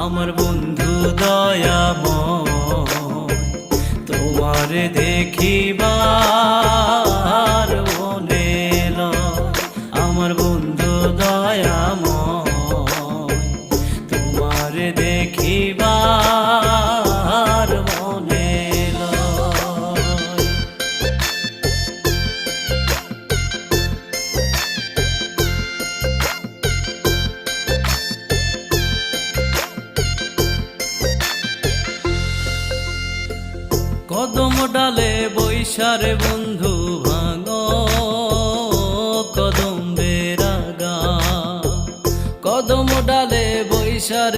আমার বন্ধু দয়াময়, তোমারে দেখিবার মনে লয়। আমার বন্ধু দয়াময়, তোমারে দেখিবার মনে লয়। কদম ডালে বৈশারে বন্ধু ভাঙো কদম বেরাগা, কদম ডালে বৈশারে